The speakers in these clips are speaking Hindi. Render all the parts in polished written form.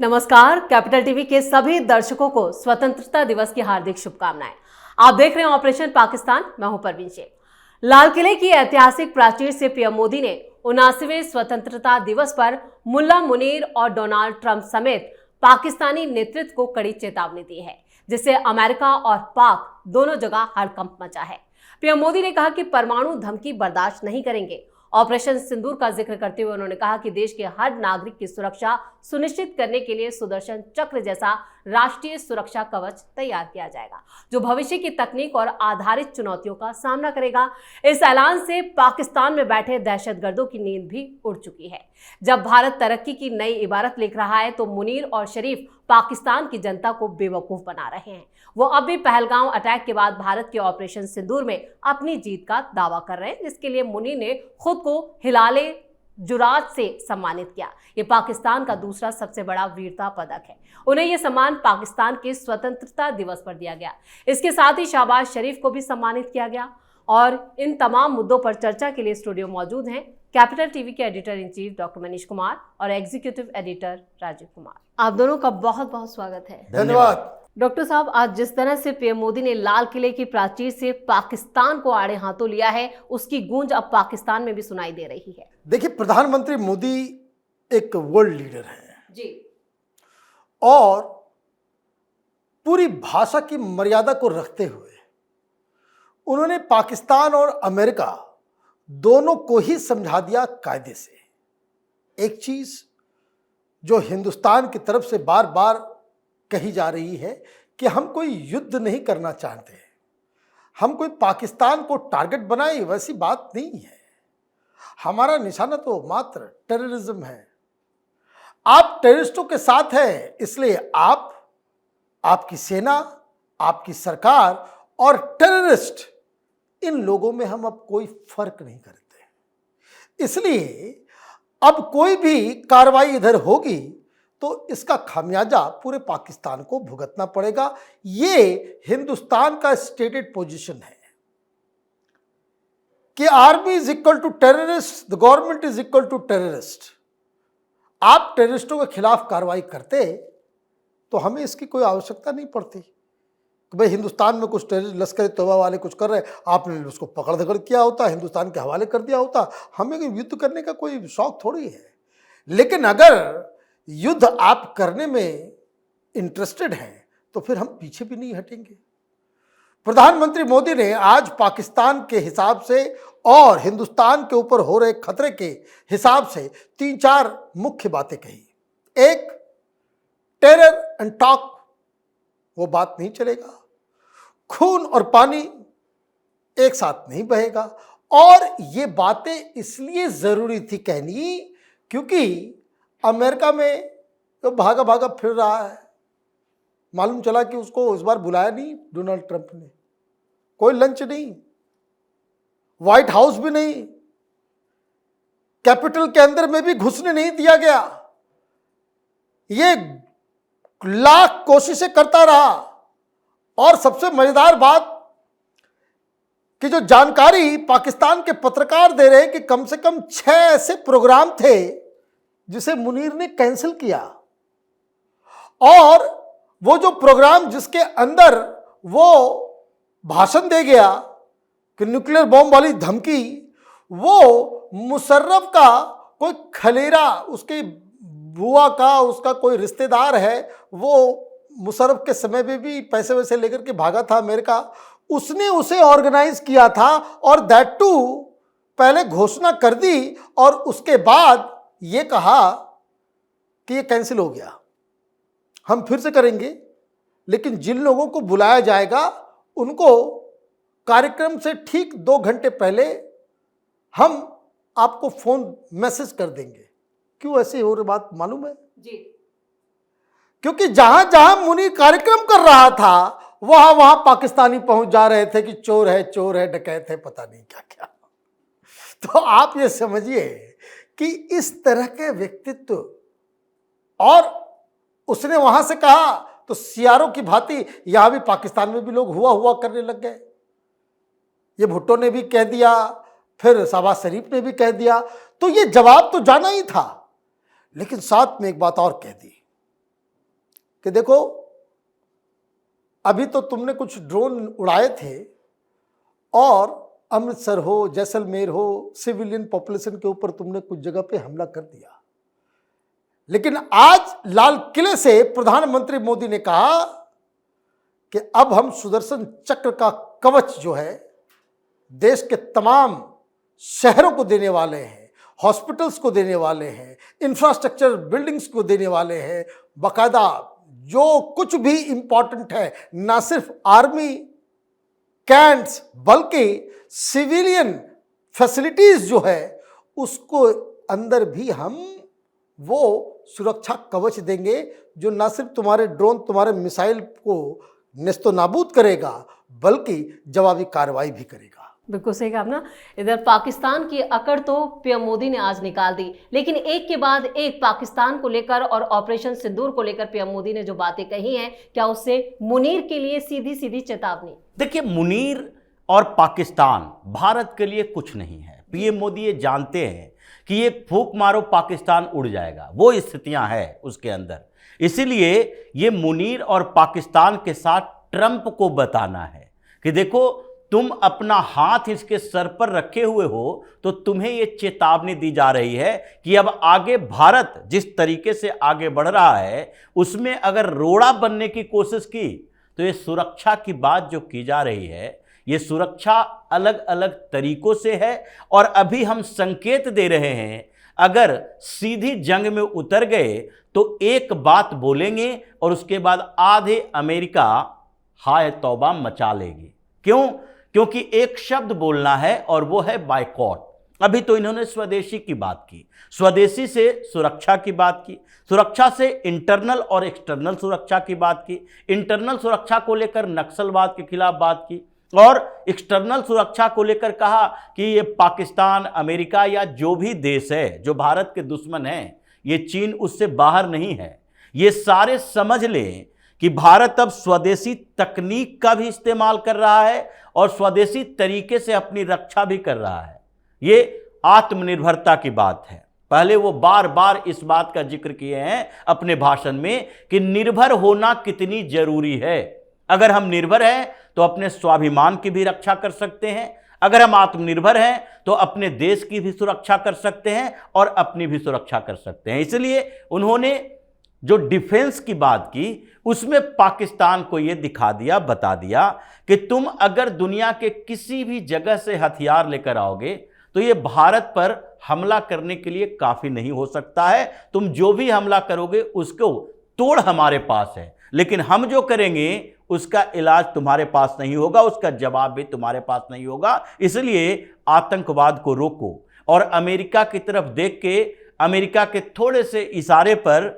नमस्कार। कैपिटल टीवी के सभी दर्शकों को स्वतंत्रता दिवस की हार्दिक शुभकामनाएं। आप देख रहे हैं ऑपरेशन पाकिस्तान। मैं हूं परवीन शेख। लाल किले की ऐतिहासिक प्राचीर से पीएम मोदी ने 79वें स्वतंत्रता दिवस पर मुल्ला मुनीर और डोनाल्ड ट्रंप समेत पाकिस्तानी नेतृत्व को कड़ी चेतावनी दी है, जिससे अमेरिका और पाक दोनों जगह हड़कंप मचा है। पीएम मोदी ने कहा कि परमाणु धमकी बर्दाश्त नहीं करेंगे। ऑपरेशन सिंदूर का जिक्र करते हुए उन्होंने कहा कि देश के हर नागरिक की सुरक्षा सुनिश्चित करने के लिए सुदर्शन चक्र जैसा राष्ट्रीय सुरक्षा कवच तैयार किया जाएगा, जो भविष्य की तकनीक और आधारित चुनौतियों का सामना करेगा। इस ऐलान से पाकिस्तान में बैठे दहशतगर्दों की नींद भी उड़ चुकी है। जब भारत तरक्की की नई इबारत लिख रहा है तो मुनीर और शरीफ पाकिस्तान की जनता को बेवकूफ बना रहे हैं। वो अब भी पहलगांव अटैक के बाद भारत के ऑपरेशन सिंदूर में अपनी जीत का दावा कर रहे हैं, जिसके लिए मुनीर ने खुद को हिलाले जुराज से सम्मानित किया। ये पाकिस्तान का दूसरा सबसे बड़ा वीरता पदक है। उन्हें यह सम्मान पाकिस्तान के स्वतंत्रता दिवस पर दिया गया। इसके साथ ही शहबाज शरीफ को भी सम्मानित किया गया। और इन तमाम मुद्दों पर चर्चा के लिए स्टूडियो मौजूद हैं कैपिटल टीवी के editor in chief doctor Manish Kumar और एग्जीक्यूटिव एडिटर राजीव कुमार। आप दोनों का बहुत बहुत स्वागत है। धन्यवाद। डॉक्टर साहब, आज जिस तरह से पीएम मोदी ने लाल किले की प्राचीर से पाकिस्तान को आड़े हाथों लिया है, उसकी गूंज अब पाकिस्तान में भी सुनाई दे रही है। देखिए, प्रधानमंत्री मोदी एक वर्ल्ड लीडर हैं जी, और पूरी भाषा की मर्यादा को रखते हुए उन्होंने पाकिस्तान और अमेरिका दोनों को ही समझा दिया कायदे से। एक चीज जो हिंदुस्तान की तरफ से बार बार कही जा रही है कि हम कोई युद्ध नहीं करना चाहते, हम कोई पाकिस्तान को टारगेट बनाए, वैसी बात नहीं है। हमारा निशाना तो मात्र टेररिज्म है। आप टेररिस्टों के साथ हैं, इसलिए आप, आपकी सेना, आपकी सरकार और टेररिस्ट, इन लोगों में हम अब कोई फर्क नहीं करते। इसलिए अब कोई भी कार्रवाई इधर होगी तो इसका खामियाजा पूरे पाकिस्तान को भुगतना पड़ेगा। ये हिंदुस्तान का स्टेटेड पोजीशन है कि army is equal to terrorist, the government is equal to terrorist. आप टेररिस्टों के खिलाफ कार्रवाई करते तो हमें इसकी कोई आवश्यकता नहीं पड़ती कि भाई हिंदुस्तान में कुछ टेररिस्ट लश्कर तौबा वाले कुछ कर रहे हैं, आपने उसको पकड़ धकड़ किया होता, हिंदुस्तान के हवाले कर दिया होता। हमें युद्ध करने का कोई शौक थोड़ी है। लेकिन अगर युद्ध आप करने में इंटरेस्टेड हैं तो फिर हम पीछे भी नहीं हटेंगे। प्रधानमंत्री मोदी ने आज पाकिस्तान के हिसाब से और हिंदुस्तान के ऊपर हो रहे खतरे के हिसाब से 3-4 मुख्य बातें कही। एक, टेरर एंड टॉक, वो बात नहीं चलेगा। खून और पानी एक साथ नहीं बहेगा। और ये बातें इसलिए जरूरी थी कहनी क्योंकि अमेरिका में तो भागा भागा फिर रहा है। मालूम चला कि उसको इस बार बुलाया नहीं डोनाल्ड ट्रंप ने, कोई लंच नहीं, व्हाइट हाउस भी नहीं, कैपिटल के अंदर में भी घुसने नहीं दिया गया। ये लाख कोशिशें करता रहा। और सबसे मजेदार बात कि जो जानकारी पाकिस्तान के पत्रकार दे रहे हैं कि कम से कम 6 ऐसे प्रोग्राम थे जिसे मुनीर ने कैंसिल किया। और वो जो प्रोग्राम जिसके अंदर वो भाषण दे गया कि न्यूक्लियर बॉम्ब वाली धमकी, वो मुशर्रफ का कोई खलेरा, उसके बुआ का उसका कोई रिश्तेदार है, वो मुशर्रफ के समय में भी पैसे वैसे लेकर के भागा था अमेरिका, उसने उसे ऑर्गेनाइज किया था। और दैट टू पहले घोषणा कर दी और उसके बाद ये कहा कि ये कैंसिल हो गया, हम फिर से करेंगे। लेकिन जिन लोगों को बुलाया जाएगा उनको कार्यक्रम से ठीक 2 घंटे पहले हम आपको फोन मैसेज कर देंगे। क्यों ऐसी हो रही बात मालूम है? जी। क्योंकि जहां जहां मुनीर कार्यक्रम कर रहा था वहां वहां पाकिस्तानी पहुंच जा रहे थे कि चोर है, डकैत है, पता नहीं क्या क्या। तो आप ये समझिए कि इस तरह के व्यक्तित्व, और उसने वहां से कहा तो सियारों की भांति यहां भी पाकिस्तान में भी लोग हुआ करने लग गए। ये भुट्टो ने भी कह दिया, फिर शहबाज शरीफ ने भी कह दिया। तो ये जवाब तो जाना ही था, लेकिन साथ में एक बात और कह दी कि देखो अभी तो तुमने कुछ ड्रोन उड़ाए थे और अमृतसर हो, जैसलमेर हो, सिविलियन पॉपुलेशन के ऊपर तुमने कुछ जगह पे हमला कर दिया, लेकिन आज लाल किले से प्रधानमंत्री मोदी ने कहा कि अब हम सुदर्शन चक्र का कवच जो है देश के तमाम शहरों को देने वाले हैं, हॉस्पिटल्स को देने वाले हैं, इंफ्रास्ट्रक्चर बिल्डिंग्स को देने वाले हैं, बाकायदा जो कुछ भी इंपॉर्टेंट है, ना सिर्फ आर्मी कैंट्स बल्कि सिविलियन फैसिलिटीज जो है उसको अंदर भी हम वो सुरक्षा कवच देंगे जो ना सिर्फ तुम्हारे ड्रोन, तुम्हारे मिसाइल को नेस्तो नाबूद करेगा बल्कि जवाबी कार्रवाई भी करेगा। बिल्कुल सही कहा आपने। इधर पाकिस्तान की अकड़ तो पीएम मोदी ने आज निकाल दी, लेकिन एक के बाद एक पाकिस्तान को लेकर और ऑपरेशन सिंदूर को लेकर पीएम मोदी ने जो बातें कही हैं, क्या उससे मुनीर के लिए सीधी सीधी चेतावनी? देखिए, मुनीर और पाकिस्तान भारत के लिए कुछ नहीं है। पीएम मोदी ये जानते हैं कि ये फूंक मारो पाकिस्तान उड़ जाएगा, वो स्थितियां हैं उसके अंदर। इसीलिए ये मुनीर और पाकिस्तान के साथ ट्रंप को बताना है कि देखो तुम अपना हाथ इसके सर पर रखे हुए हो, तो तुम्हें ये चेतावनी दी जा रही है कि अब आगे भारत जिस तरीके से आगे बढ़ रहा है उसमें अगर रोड़ा बनने की कोशिश की तो ये सुरक्षा की बात जो की जा रही है, ये सुरक्षा अलग अलग तरीकों से है और अभी हम संकेत दे रहे हैं अगर सीधी जंग में उतर गए तो एक बात बोलेंगे और उसके बाद आधे अमेरिका हाय तौबा मचा लेगी। क्यों? क्योंकि एक शब्द बोलना है और वो है बायकॉट। अभी तो इन्होंने स्वदेशी की बात की, स्वदेशी से सुरक्षा की बात की, सुरक्षा से इंटरनल और एक्सटर्नल सुरक्षा की बात की, इंटरनल सुरक्षा को लेकर नक्सलवाद के खिलाफ बात की और एक्सटर्नल सुरक्षा को लेकर कहा कि ये पाकिस्तान, अमेरिका या जो भी देश है जो भारत के दुश्मन हैं, ये चीन उससे बाहर नहीं है। ये सारे समझ लें कि भारत अब स्वदेशी तकनीक का भी इस्तेमाल कर रहा है और स्वदेशी तरीके से अपनी रक्षा भी कर रहा है। ये आत्मनिर्भरता की बात है। पहले वो बार बार इस बात का जिक्र किए हैं अपने भाषण में कि निर्भर होना कितनी जरूरी है। अगर हम निर्भर हैं तो अपने स्वाभिमान की भी रक्षा कर सकते हैं, अगर हम आत्मनिर्भर हैं तो अपने देश की भी सुरक्षा कर सकते हैं और अपनी भी सुरक्षा कर सकते हैं। इसलिए उन्होंने जो डिफेंस की बात की उसमें पाकिस्तान को यह दिखा दिया, बता दिया कि तुम अगर दुनिया के किसी भी जगह से हथियार लेकर आओगे तो ये भारत पर हमला करने के लिए काफी नहीं हो सकता है। तुम जो भी हमला करोगे उसको तोड़ हमारे पास है, लेकिन हम जो करेंगे उसका इलाज तुम्हारे पास नहीं होगा, उसका जवाब भी तुम्हारे पास नहीं होगा। इसलिए आतंकवाद को रोको और अमेरिका की तरफ देख के अमेरिका के थोड़े से इशारे पर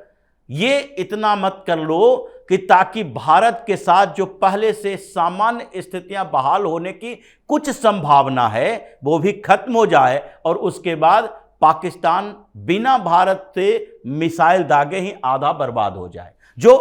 ये इतना मत कर लो कि ताकि भारत के साथ जो पहले से सामान्य स्थितियां बहाल होने की कुछ संभावना है वो भी खत्म हो जाए और उसके बाद पाकिस्तान बिना भारत से मिसाइल दागे ही आधा बर्बाद हो जाए। जो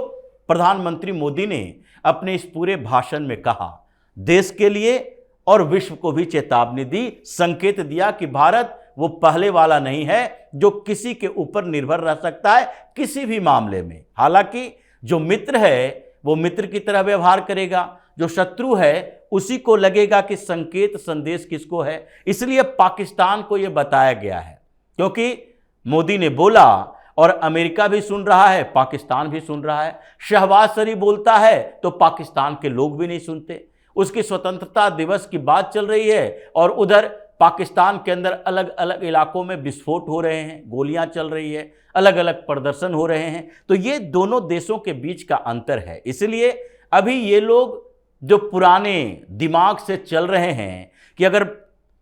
प्रधानमंत्री मोदी ने अपने इस पूरे भाषण में कहा, देश के लिए और विश्व को भी चेतावनी दी, संकेत दिया कि भारत वो पहले वाला नहीं है जो किसी के ऊपर निर्भर रह सकता है किसी भी मामले में। हालांकि जो मित्र है वो मित्र की तरह व्यवहार करेगा, जो शत्रु है उसी को लगेगा कि संकेत संदेश किसको है। इसलिए पाकिस्तान को यह बताया गया है, क्योंकि मोदी ने बोला और अमेरिका भी सुन रहा है, पाकिस्तान भी सुन रहा है। शहबाज शरीफ बोलता है तो पाकिस्तान के लोग भी नहीं सुनते। उसकी स्वतंत्रता दिवस की बात चल रही है और उधर पाकिस्तान के अंदर अलग अलग इलाकों में विस्फोट हो रहे हैं, गोलियां चल रही है, अलग अलग प्रदर्शन हो रहे हैं। तो ये दोनों देशों के बीच का अंतर है। इसलिए अभी ये लोग जो पुराने दिमाग से चल रहे हैं कि अगर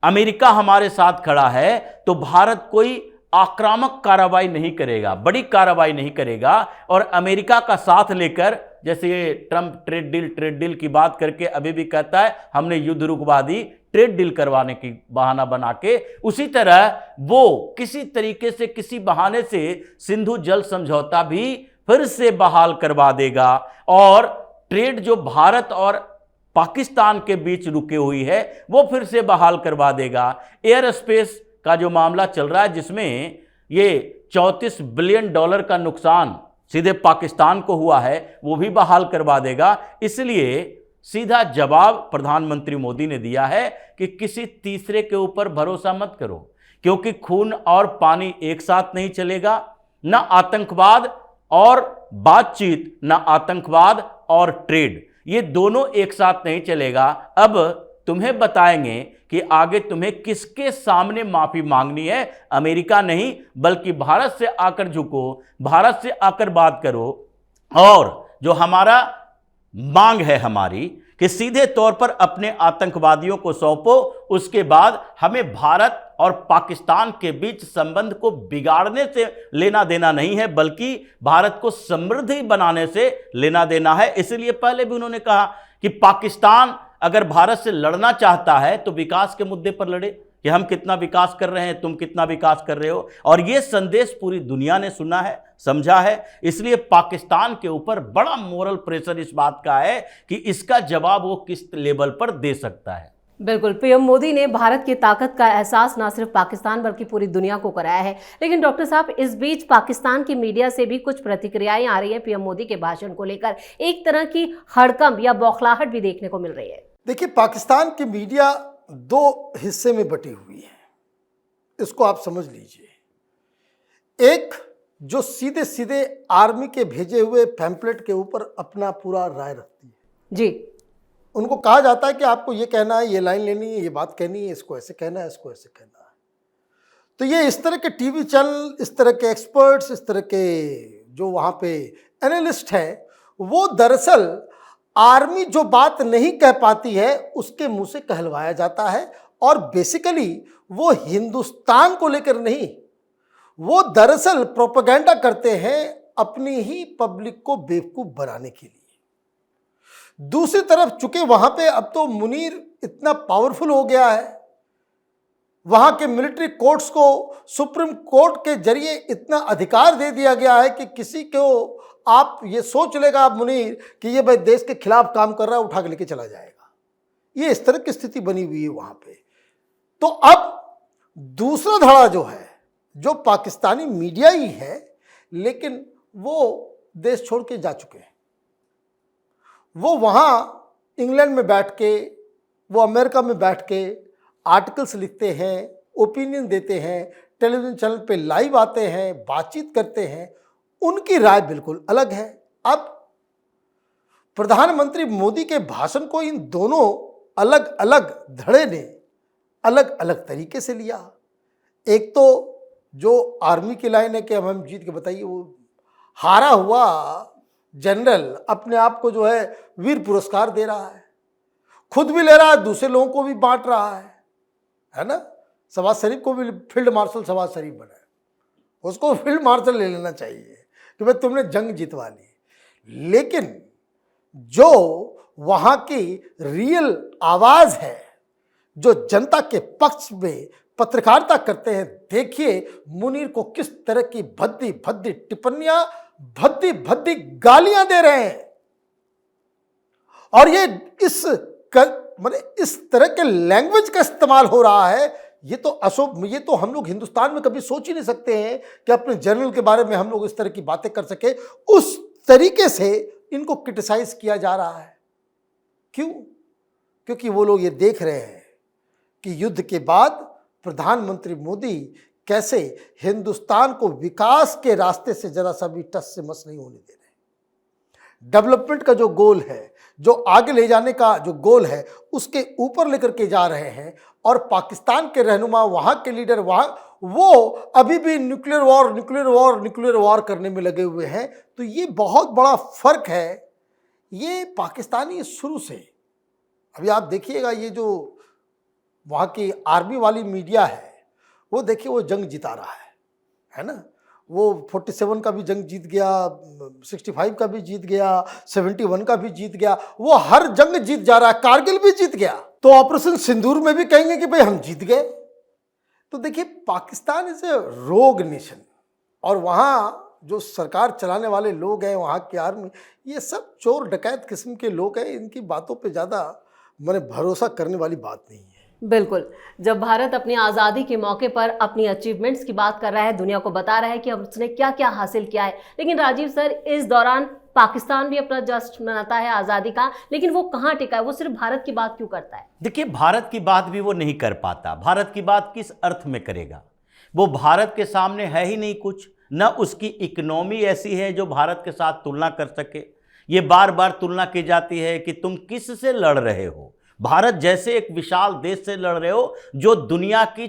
अमेरिका हमारे साथ खड़ा है तो भारत कोई आक्रामक कार्रवाई नहीं करेगा, बड़ी कार्रवाई नहीं करेगा और अमेरिका का साथ लेकर, जैसे ये ट्रंप ट्रेड डील की बात करके अभी भी कहता है हमने युद्ध रुकवा दी ट्रेड डील करवाने की बहाना बना के, उसी तरह वो किसी तरीके से किसी बहाने से सिंधु जल समझौता भी फिर से बहाल करवा देगा और ट्रेड जो भारत और पाकिस्तान के बीच रुकी हुई है वो फिर से बहाल करवा देगा। एयर स्पेस का जो मामला चल रहा है जिसमें ये $34 बिलियन का नुकसान सीधे पाकिस्तान को हुआ है वो भी बहाल करवा देगा। इसलिए सीधा जवाब प्रधानमंत्री मोदी ने दिया है कि किसी तीसरे के ऊपर भरोसा मत करो, क्योंकि खून और पानी एक साथ नहीं चलेगा। न आतंकवाद और बातचीत, न आतंकवाद और ट्रेड, ये दोनों एक साथ नहीं चलेगा। अब तुम्हें बताएंगे कि आगे तुम्हें किसके सामने माफी मांगनी है। अमेरिका नहीं, बल्कि भारत से आकर झुको, भारत से आकर बात करो। और जो हमारा मांग है हमारी कि सीधे तौर पर अपने आतंकवादियों को सौंपो, उसके बाद हमें भारत और पाकिस्तान के बीच संबंध को बिगाड़ने से लेना देना नहीं है, बल्कि भारत को समृद्धि बनाने से लेना देना है। इसलिए पहले भी उन्होंने कहा कि पाकिस्तान अगर भारत से लड़ना चाहता है तो विकास के मुद्दे पर लड़े, कि हम कितना विकास कर रहे हैं, तुम कितना विकास कर रहे हो। और यह संदेश पूरी दुनिया ने सुना है, समझा है। इसलिए पाकिस्तान के ऊपर बड़ा मोरल प्रेशर इस बात का है कि इसका जवाब वो किस लेवल पर दे सकता है। बिल्कुल, पीएम मोदी ने भारत की ताकत का एहसास न सिर्फ पाकिस्तान बल्कि पूरी दुनिया को कराया है। लेकिन डॉक्टर साहब, इस बीच पाकिस्तान की मीडिया से भी कुछ प्रतिक्रियाएं आ रही हैं पीएम मोदी के भाषण को लेकर। एक तरह की हड़कंप या बौखलाहट भी देखने को मिल रही है। देखिए, पाकिस्तान की मीडिया दो हिस्से में बटी हुई है, इसको आप समझ लीजिए। एक जो सीधे सीधे आर्मी के भेजे हुए पैम्पलेट के ऊपर अपना पूरा राय रखती है जी। उनको कहा जाता है कि आपको ये कहना है, ये लाइन लेनी है, ये बात कहनी है, इसको ऐसे कहना है, इसको ऐसे कहना है। तो ये इस तरह के टीवी चैनल, इस तरह के एक्सपर्ट्स, इस तरह के जो वहाँ पे एनालिस्ट हैं, वो दरअसल आर्मी जो बात नहीं कह पाती है उसके मुंह से कहलवाया जाता है। और बेसिकली वो हिंदुस्तान को लेकर नहीं, वो दरअसल प्रोपेगेंडा करते हैं अपनी ही पब्लिक को बेवकूफ बनाने के लिए। दूसरी तरफ चूंकि वहां पे अब तो मुनीर इतना पावरफुल हो गया है, वहां के मिलिट्री कोर्ट्स को सुप्रीम कोर्ट के जरिए इतना अधिकार दे दिया गया है कि किसी को आप ये सोच लेगा मुनीर कि ये भाई देश के खिलाफ काम कर रहा है, उठा के लेके चला जाएगा। ये इस तरह की स्थिति बनी हुई है वहां पे। तो अब दूसरा धड़ा जो है, जो पाकिस्तानी मीडिया ही है, लेकिन वो देश छोड़ के जा चुके हैं। वो वहाँ इंग्लैंड में बैठ के, वो अमेरिका में बैठ के आर्टिकल्स लिखते हैं, ओपिनियन देते हैं, टेलीविज़न चैनल पे लाइव आते हैं, बातचीत करते हैं। उनकी राय बिल्कुल अलग है। अब प्रधानमंत्री मोदी के भाषण को इन दोनों अलग अलग धड़े ने अलग अलग तरीके से लिया। एक तो जो आर्मी की लाइन है कि हम जीत के बताइए, वो हारा हुआ जनरल अपने आप को जो है वीर पुरस्कार दे रहा है, खुद भी ले रहा है, दूसरे लोगों को भी बांट रहा है ना। शहबाज शरीफ को भी फील्ड मार्शल शहबाज शरीफ बना है, उसको फील्ड मार्शल ले लेना चाहिए कि भाई तुमने जंग जितवा ली। लेकिन जो वहाँ की रियल आवाज़ है, जो जनता के पक्ष में पत्रकारिता करते हैं, देखिए मुनीर को किस तरह की भद्दी भद्दी टिप्पणियां, भद्दी भद्दी गालियां दे रहे हैं। और ये इस तरह के लैंग्वेज का इस्तेमाल हो रहा है। ये तो हम लोग हिंदुस्तान में कभी सोच ही नहीं सकते हैं कि अपने जनरल के बारे में हम लोग इस तरह की बातें कर सके। उस तरीके से इनको क्रिटिसाइज किया जा रहा है। क्यों? क्योंकि वो लोग ये देख रहे हैं कि युद्ध के बाद प्रधानमंत्री मोदी कैसे हिंदुस्तान को विकास के रास्ते से जरा सा भी टस से मस नहीं होने दे रहे। डेवलपमेंट का जो गोल है, जो आगे ले जाने का जो गोल है, उसके ऊपर लेकर के जा रहे हैं। और पाकिस्तान के रहनुमा, वहाँ के लीडर, वो अभी भी न्यूक्लियर वॉर करने में लगे हुए हैं। तो ये बहुत बड़ा फर्क है। ये पाकिस्तानी शुरू से, अभी आप देखिएगा, ये जो वहाँ की आर्मी वाली मीडिया है, वो देखिए वो जंग जिता रहा है ना। वो 47 का भी जंग जीत गया, 65 का भी जीत गया, 71 का भी जीत गया। वो हर जंग जीत जा रहा है, कारगिल भी जीत गया। तो ऑपरेशन सिंदूर में भी कहेंगे कि भाई हम जीत गए। तो देखिए, पाकिस्तान इज ए रोग नेशन। और वहाँ जो सरकार चलाने वाले लोग हैं, वहाँ की आर्मी, ये सब चोर डकैत किस्म के लोग हैं। इनकी बातों पे ज़्यादा मैंने भरोसा करने वाली बात नहीं है। बिल्कुल। जब भारत अपनी आज़ादी के मौके पर अपनी अचीवमेंट्स की बात कर रहा है, दुनिया को बता रहा है कि उसने क्या क्या हासिल किया है, लेकिन राजीव सर, इस दौरान पाकिस्तान भी अपना जश्न मनाता है आज़ादी का, लेकिन वो कहाँ टिका है? वो सिर्फ भारत की बात क्यों करता है? देखिए, भारत की बात भी वो नहीं कर पाता। भारत की बात किस अर्थ में करेगा? वो भारत के सामने है ही नहीं कुछ, न उसकी इकोनॉमी ऐसी है जो भारत के साथ तुलना कर सके। ये बार बार तुलना की जाती है कि तुम किस से लड़ रहे हो। भारत जैसे एक विशाल देश से लड़ रहे हो जो दुनिया की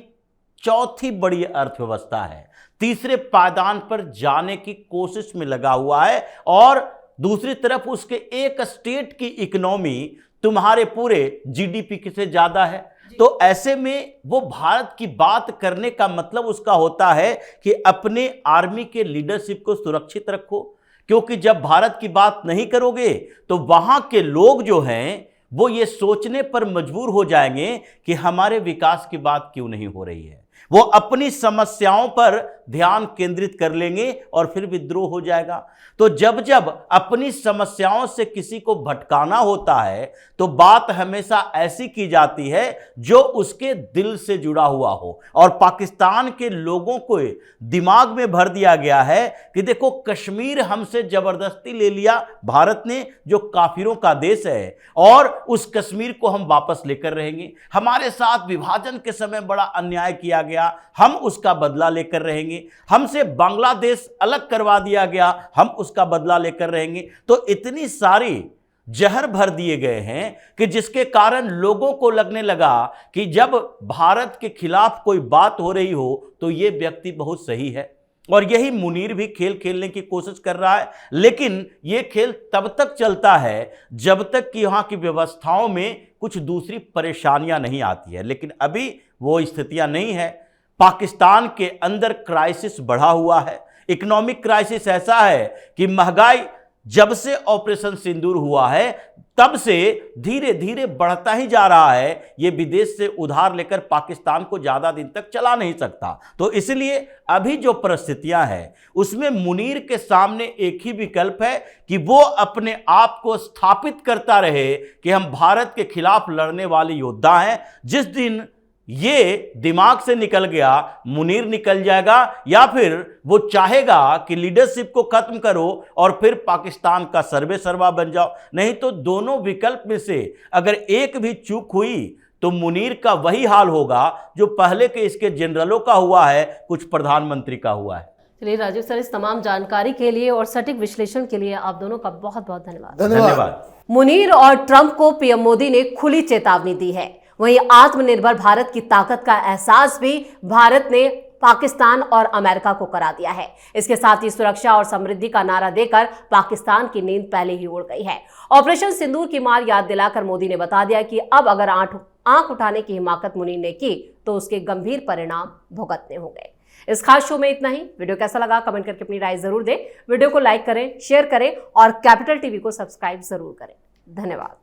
चौथी बड़ी अर्थव्यवस्था है, तीसरे पायदान पर जाने की कोशिश में लगा हुआ है, और दूसरी तरफ उसके एक स्टेट की इकोनॉमी तुम्हारे पूरे जीडीपी से ज्यादा है। तो ऐसे में वो भारत की बात करने का मतलब उसका होता है कि अपने आर्मी के लीडरशिप को सुरक्षित रखो, क्योंकि जब भारत की बात नहीं करोगे तो वहां के लोग जो हैं वो ये सोचने पर मजबूर हो जाएंगे कि हमारे विकास की बात क्यों नहीं हो रही है। वो अपनी समस्याओं पर ध्यान केंद्रित कर लेंगे और फिर विद्रोह हो जाएगा। तो जब जब अपनी समस्याओं से किसी को भटकाना होता है तो बात हमेशा ऐसी की जाती है जो उसके दिल से जुड़ा हुआ हो। और पाकिस्तान के लोगों को दिमाग में भर दिया गया है कि देखो, कश्मीर हमसे जबरदस्ती ले लिया भारत ने, जो काफिरों का देश है, और उस कश्मीर को हम वापस लेकर रहेंगे। हमारे साथ विभाजन के समय बड़ा अन्याय किया गया, हम उसका बदला लेकर रहेंगे। हमसे बांग्लादेश अलग करवा दिया गया, हम उसका बदला लेकर रहेंगे। तो इतनी सारी जहर भर दिए गए हैं कि जिसके कारण लोगों को लगने लगा कि जब भारत के खिलाफ कोई बात हो रही हो तो ये व्यक्ति बहुत सही है। और यही मुनीर भी खेल खेलने की कोशिश कर रहा है, लेकिन ये खेल तब तक चलता है जब तक कि यहाँ की व्यवस्थाओं में कुछ दूसरी परेशानियां नहीं आती है। लेकिन अभी वो स्थितियां नहीं है। पाकिस्तान के अंदर क्राइसिस बढ़ा हुआ है। इकोनॉमिक क्राइसिस ऐसा है कि महंगाई जब से ऑपरेशन सिंदूर हुआ है तब से धीरे धीरे बढ़ता ही जा रहा है। ये विदेश से उधार लेकर पाकिस्तान को ज्यादा दिन तक चला नहीं सकता। तो इसलिए अभी जो परिस्थितियां हैं उसमें मुनीर के सामने एक ही विकल्प है कि वो अपने आप को स्थापित करता रहे कि हम भारत के खिलाफ लड़ने वाले योद्धा हैं। जिस दिन ये दिमाग से निकल गया, मुनीर निकल जाएगा, या फिर वो चाहेगा कि लीडरशिप को खत्म करो और फिर पाकिस्तान का सर्वे सर्वा बन जाओ। नहीं तो दोनों विकल्प में से अगर एक भी चूक हुई तो मुनीर का वही हाल होगा जो पहले के इसके जनरलों का हुआ है, कुछ प्रधानमंत्री का हुआ है। चलिए राजीव सर, इस तमाम जानकारी के लिए और सटीक विश्लेषण के लिए आप दोनों का बहुत बहुत धन्यवाद। धन्यवाद। मुनीर और ट्रंप को पीएम मोदी ने खुली चेतावनी दी है। वहीं आत्मनिर्भर भारत की ताकत का एहसास भी भारत ने पाकिस्तान और अमेरिका को करा दिया है। इसके साथ ही सुरक्षा और समृद्धि का नारा देकर पाकिस्तान की नींद पहले ही उड़ गई है। ऑपरेशन सिंदूर की मार याद दिलाकर मोदी ने बता दिया कि अब अगर आंख उठाने की हिमाकत मुनीर ने की तो उसके गंभीर परिणाम भुगतने होंगे। इस खास शो में इतना ही। वीडियो कैसा लगा कमेंट करके अपनी राय जरूर दें। वीडियो को लाइक करें, शेयर करें और कैपिटल टीवी को सब्सक्राइब जरूर करें। धन्यवाद।